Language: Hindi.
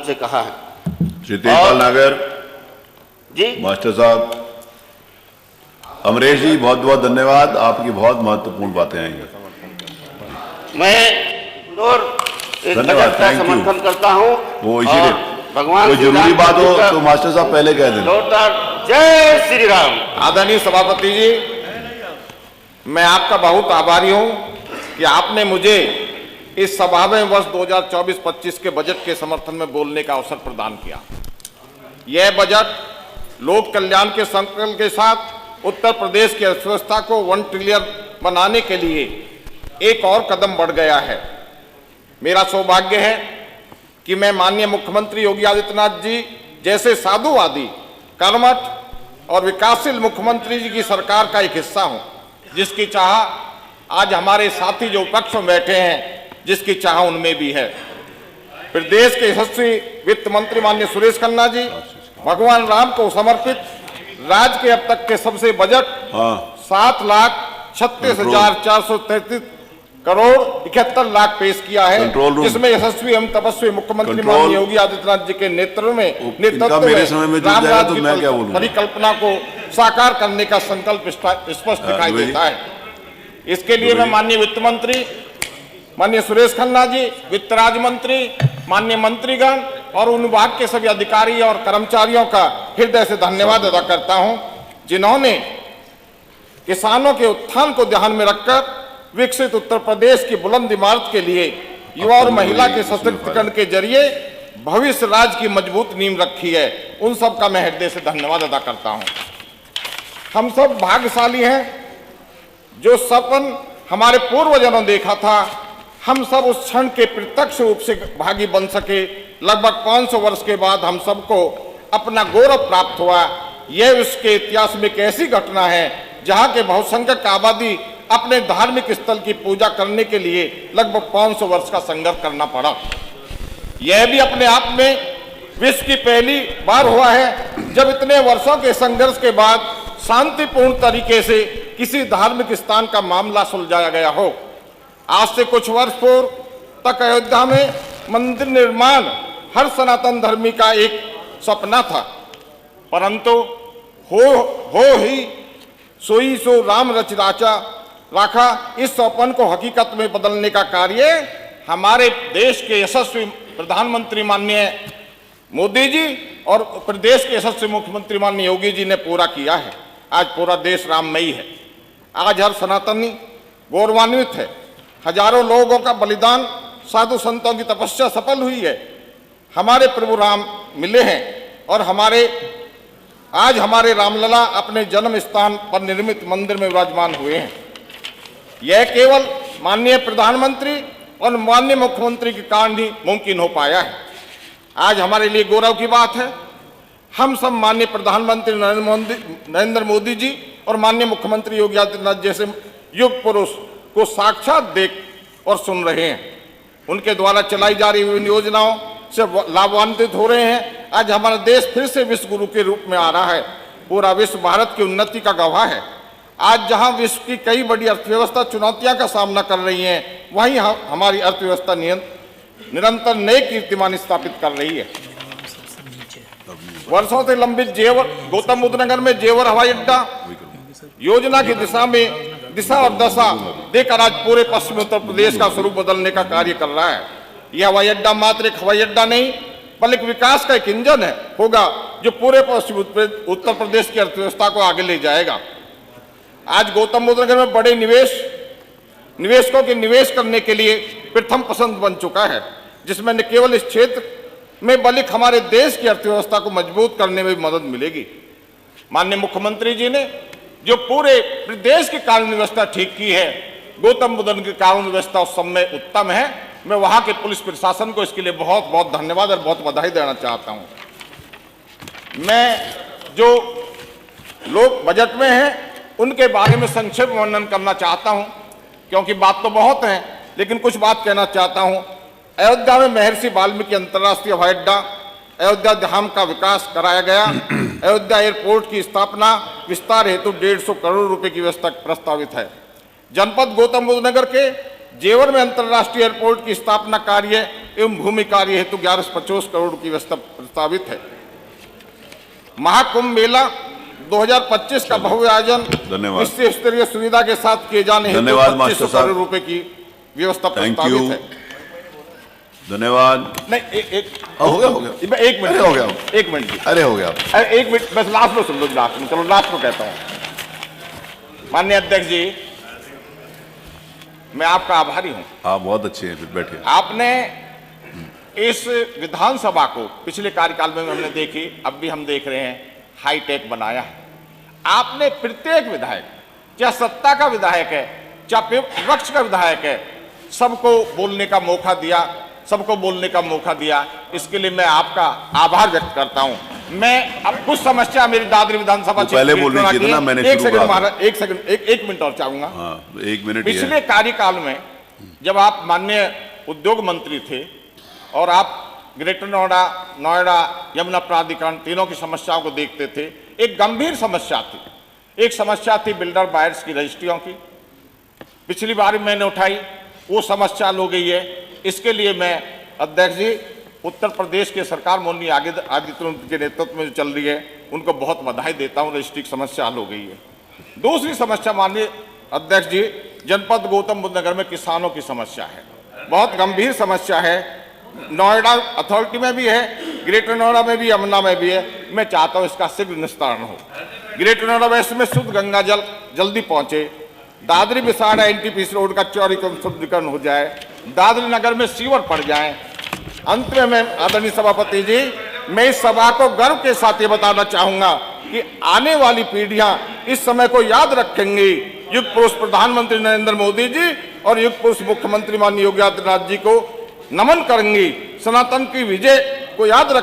से कहा है। श्री तेजपाल नागर जी मास्टर साहब, अमरेश जी बहुत बहुत धन्यवाद, आपकी बहुत महत्वपूर्ण बातें आई हैं। मैं और धन्यवाद, का थैंक यू। समर्थन करता हूं। वो इसीलिए भगवान कोई जरूरी बात हो तो मास्टर साहब पहले कह दें। जय श्री राम। आदरणीय सभापति जी, मैं आपका बहुत आभारी हूं कि आपने मुझे इस सभा में वर्ष 2024-25 के बजट के समर्थन में बोलने का अवसर प्रदान किया। यह बजट लोक कल्याण के संकल्प के साथ उत्तर प्रदेश की अर्थव्यवस्था को 1 ट्रिलियन बनाने के लिए एक और कदम बढ़ गया है। मेरा सौभाग्य है कि मैं माननीय मुख्यमंत्री योगी आदित्यनाथ जी जैसे साधुवादी, कर्मठ और विकासशील मुख्यमंत्री जी की सरकार का एक हिस्सा हूं, जिसकी चाह आज हमारे साथी जो विपक्ष में बैठे हैं, जिसकी चाह उनमें भी है। प्रदेश के यशस्वी वित्त मंत्री माननीय सुरेश खन्ना जी, भगवान राम को समर्पित राज्य के अब तक के सबसे बजट 7,36,433 करोड़ 71 लाख पेश किया है, जिसमें यशस्वी एवं तपस्वी मुख्यमंत्री माननीय योगी आदित्यनाथ जी के नेतृत्व में राम राज्य की परिकल्पना को साकार करने का संकल्प स्पष्ट दिखाई देता है। इसके लिए मैं माननीय वित्त मंत्री माननीय सुरेश खन्ना जी, वित्त राज्य मंत्री, माननीय मंत्रीगण और उन विभाग के सभी अधिकारी और कर्मचारियों का हृदय से धन्यवाद अदा करता हूं, जिन्होंने किसानों के उत्थान को ध्यान में रखकर विकसित उत्तर प्रदेश की बुलंद इमारत के लिए युवा और महिला के सशक्तिकरण के जरिए भविष्य राज्य की मजबूत नींव रखी है। उन सब का मैं हृदय से धन्यवाद अदा करता हूं। हम सब भाग्यशाली हैं जो सपन हमारे पूर्वजों देखा था, हम सब उस क्षण के प्रत्यक्ष रूप से भागी बन सके। लगभग 500 वर्ष के बाद हम सबको अपना गौरव प्राप्त हुआ। यह विश्व के इतिहास में एक ऐसी घटना है जहां के बहुसंख्यक आबादी अपने धार्मिक स्थल की पूजा करने के लिए लगभग 500 वर्ष का संघर्ष करना पड़ा। यह भी अपने आप में विश्व की पहली बार हुआ है जब इतने वर्षों के संघर्ष के बाद शांतिपूर्ण तरीके से किसी धार्मिक स्थान का मामला सुलझाया गया हो। आज से कुछ वर्ष पूर्व तक अयोध्या में मंदिर निर्माण हर सनातन धर्मी का एक सपना था, परंतु हो ही सोई सो राम रच राखा। इस सपन को हकीकत में बदलने का कार्य हमारे देश के यशस्वी प्रधानमंत्री माननीय मोदी जी और प्रदेश के यशस्वी मुख्यमंत्री माननीय योगी जी ने पूरा किया है। आज पूरा देश राममयी है। आज हर सनातनी गौरवान्वित है। हजारों लोगों का बलिदान, साधु संतों की तपस्या सफल हुई है। हमारे प्रभु राम मिले हैं और आज हमारे रामलला अपने जन्म स्थान पर निर्मित मंदिर में विराजमान हुए हैं। यह केवल माननीय प्रधानमंत्री और माननीय मुख्यमंत्री के कारण ही मुमकिन हो पाया है। आज हमारे लिए गौरव की बात है, हम सब माननीय प्रधानमंत्री नरेंद्र मोदी जी और माननीय मुख्यमंत्री योगी आदित्यनाथ जैसे युग पुरुष को साक्षात देख और सुन रहे हैं। उनके द्वारा चलाई जा रही विभिन्न योजनाओं से लाभान्वित हो रहे हैं। आज हमारा देश फिर से विश्व गुरु के रूप में आ रहा है। पूरा विश्व भारत की उन्नति का गवाह है। आज जहां विश्व की कई बड़ी अर्थव्यवस्था चुनौतियों का सामना कर रही हैं, वहीं हमारी अर्थव्यवस्था निरंतर नए कीर्तिमान स्थापित कर रही है। वर्षों से लंबित गौतम बुद्ध नगर में जेवर हवाई अड्डा योजना की दिशा और दशा देकर आज पूरे पश्चिमी उत्तर प्रदेश का स्वरूप बदलने का कार्य कर रहा है। यह हवाई अड्डा मात्र एक हवाई अड्डा नहीं, बल्कि विकास का एक इंजन होगा जो पूरे पश्चिमी उत्तर प्रदेश की अर्थव्यवस्था को आगे ले जाएगा। आज गौतम बुद्ध नगर में बड़े निवेशकों के निवेश करने के लिए प्रथम पसंद बन चुका है, जिसमें न केवल इस क्षेत्र में बल्कि हमारे देश की अर्थव्यवस्था को मजबूत करने में भी मदद मिलेगी। माननीय मुख्यमंत्री जी ने जो पूरे प्रदेश की कानून व्यवस्था ठीक की है, गौतम बुद्ध नगर की कानून व्यवस्था उस समय उत्तम है। मैं वहां के पुलिस प्रशासन को इसके लिए बहुत बहुत धन्यवाद और बहुत बधाई देना चाहता हूं। मैं जो लोग बजट में हैं उनके बारे में संक्षेप वर्णन करना चाहता हूं, क्योंकि बात तो बहुत है, लेकिन कुछ बात कहना चाहता हूं। अयोध्या में महर्षि वाल्मीकि अंतर्राष्ट्रीय हवाई अड्डा, अयोध्या धाम का विकास कराया गया। अयोध्या एयरपोर्ट की स्थापना विस्तार हेतु 150 करोड़ रुपए की व्यवस्था प्रस्तावित है। जनपद गौतम बुद्ध नगर के जेवर में अंतर्राष्ट्रीय एयरपोर्ट की स्थापना कार्य एवं भूमि कार्य हेतु 1150 करोड़ की व्यवस्था प्रस्तावित है। महाकुंभ मेला 2025 का भव्य आयोजन धन्यवाद। विश्व स्तरीय सुविधा के साथ किए जाने हेतु धन्यवाद 2500 मास्टर साहब। करोड़ रुपए की व्यवस्था थैंक प्रस्तावित यू। है। धन्यवाद। नहीं हो गया एक मिनट अरे हो गया। एक मिनट जी। अरे हो गया। अरे एक मिनट बस लास्ट में सुन लो, लास्ट में चलो, लास्ट में कहता हूं। माननीय अध्यक्ष जी, मैं आपका आभारी हूं। आप बहुत अच्छे हैं, फिर बैठिए। आपने इस विधानसभा को पिछले कार्यकाल में हमने देखी, अब भी हम देख रहे हैं, हाईटेक बनाया है। आपने प्रत्येक विधायक, चाहे सत्ता का विधायक है चाहे विपक्ष का विधायक है, सबको बोलने का मौका दिया, सबको बोलने का मौका दिया। इसके लिए मैं आपका आभार व्यक्त करता हूं। मैं अब कुछ समस्या मेरी दादरी विधानसभा तो पहले बोलनी चाहिए ना, मैंने एक शुरू सेकंड करा। महाराज, एक सेकंड, एक मिनट और चाहूंगा। हाँ, 1 मिनट ही है। पिछले कार्यकाल में जब आप माननीय उद्योग मंत्री थे और आप ग्रेटर नोएडा, यमुना प्राधिकरण तीनों की समस्याओं को देखते थे, एक गंभीर समस्या थी। एक समस्या थी बिल्डर बायर्स की रजिस्ट्रियों की। पिछली बार मैंने उठाई, वो समस्या हल हो गई है। इसके लिए मैं अध्यक्ष जी, उत्तर प्रदेश के सरकार मोदी आदित्यनाथ के नेतृत्व में जो चल रही है, उनको बहुत बधाई देता हूं। रजिस्ट्री की समस्या हल हो गई है। दूसरी समस्या माननीय अध्यक्ष जी, जनपद गौतम बुद्ध नगर में किसानों की समस्या है, बहुत गंभीर समस्या है। नोएडा अथॉरिटी में भी है, ग्रेटर नोएडा में भी, यमुना में भी है। मैं चाहता हूं इसका शीघ्र निस्तारण हो। ग्रेटर नोएडा वेस्ट में शुद्ध गंगा जल जल्दी पहुंचे। दादरी बिसाड़ा एनटीपीसी रोड का चौड़ीकरण शुद्धिकरण हो जाए। दादरी नगर में सीवर पड़ जाए। अंत में मैं आदरणीय सभापति जी, मैं इस सभा को गर्व के साथ ये बताना चाहूंगा कि आने वाली पीढ़ियां इस समय को याद रखेंगी। युग पुरुष प्रधानमंत्री नरेंद्र मोदी जी और युग पुरुष मुख्यमंत्री माननीय योगी आदित्यनाथ जी को नमन करेंगी। सनातन की विजय को याद रख